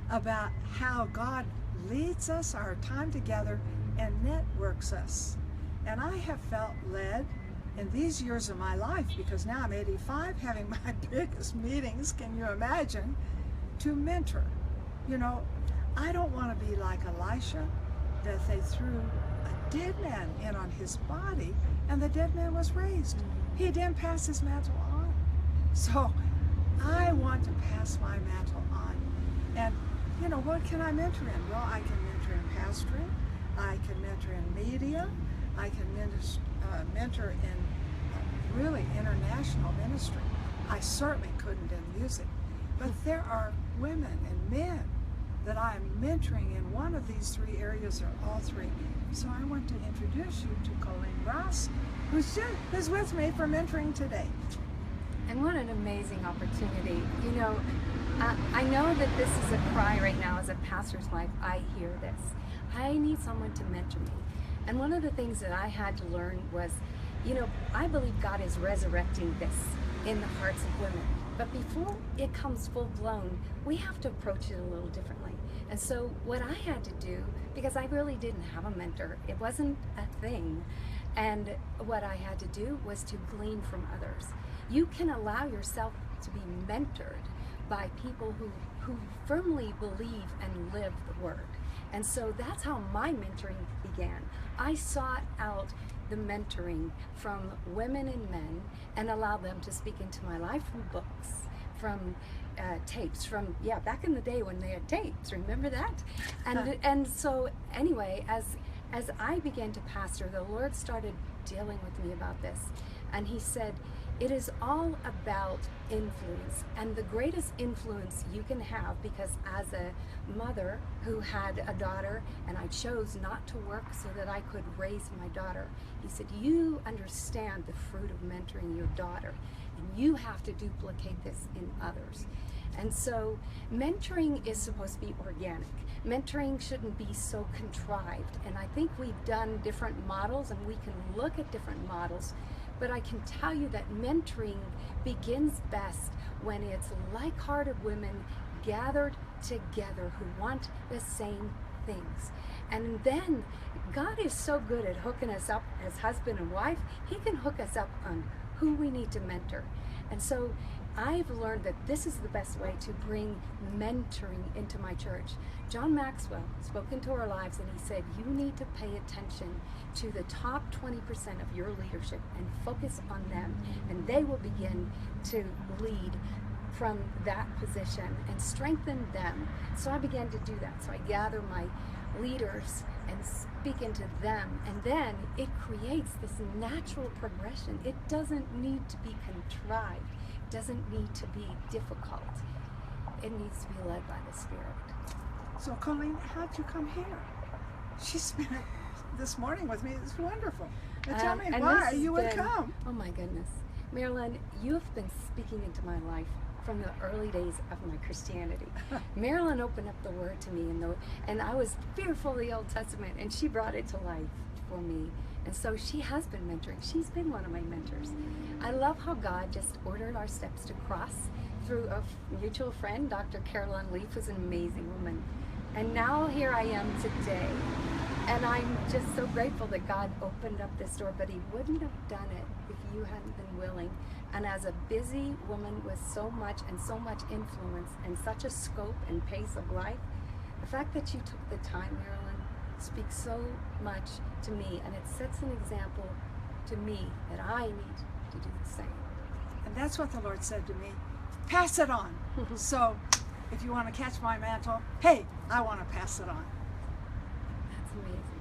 about how God leads us, our time together, and networks us. And I have felt led in these years of my life, because now I'm 85, having my biggest meetings, can you imagine, to mentor. You know, I don't want to be like Elisha, that they threw a dead man in on his body and the dead man was raised. He didn't pass his mantle on. So I want to pass my mantle on. And you know, what can I mentor in? Well, I can mentor in pastoring, I can mentor in media, I can mentor in really international ministry. I certainly couldn't in music. But there are women and men that I'm mentoring in one of these three areas or all three. So I want to introduce you to Colleen Ross, who's with me for mentoring today. And what an amazing opportunity. You know, I know that this is a cry right now as a pastor's wife. I hear this. I need someone to mentor me. And one of the things that I had to learn was, you know, I believe God is resurrecting this in the hearts of women. But before it comes full blown, we have to approach it a little differently. And so what I had to do, because I really didn't have a mentor, it wasn't a thing. And what I had to do was to glean from others. You can allow yourself to be mentored by people who firmly believe and live the word. And so that's how my mentoring began. I sought out the mentoring from women and men and allowed them to speak into my life from books, from tapes, from, back in the day when they had tapes, remember that? And so anyway, as I began to pastor, the Lord started dealing with me about this. And he said, it is all about influence, and the greatest influence you can have, because as a mother who had a daughter and I chose not to work so that I could raise my daughter, he said, you understand the fruit of mentoring your daughter, and you have to duplicate this in others. And so mentoring is supposed to be organic. Mentoring shouldn't be so contrived, and I think we've done different models and we can look at different models. But I can tell you that mentoring begins best when it's like-hearted women gathered together who want the same things. And then God is so good at hooking us up as husband and wife, he can hook us up on who we need to mentor. And so I've learned that this is the best way to bring mentoring into my church. John Maxwell spoke into our lives and he said, you need to pay attention to the top 20% of your leadership and focus on them, and they will begin to lead from that position and strengthen them. So I began to do that. So I gather my leaders and speak into them, and then it creates this natural progression. It doesn't need to be contrived. It doesn't need to be difficult. It needs to be led by the Spirit. So Colleen, how'd you come here? She spent this morning with me. It's wonderful. Now tell me why you would come. Oh my goodness. Marilyn, you have been speaking into my life from the early days of my Christianity. Marilyn opened up the Word to me, and I was fearful of the Old Testament, and she brought it to life for me. And so she has been mentoring. She's been one of my mentors. I love how God just ordered our steps to cross through a mutual friend, Dr. Caroline Leaf, who's an amazing woman. And now here I am today. And I'm just so grateful that God opened up this door, but he wouldn't have done it if you hadn't been willing. And as a busy woman with so much influence and such a scope and pace of life, the fact that you took the time, Marilyn, speaks so much to me, and it sets an example to me that I need to do the same. And that's what the Lord said to me. Pass it on. So if you want to catch my mantle, hey, I want to pass it on. That's amazing.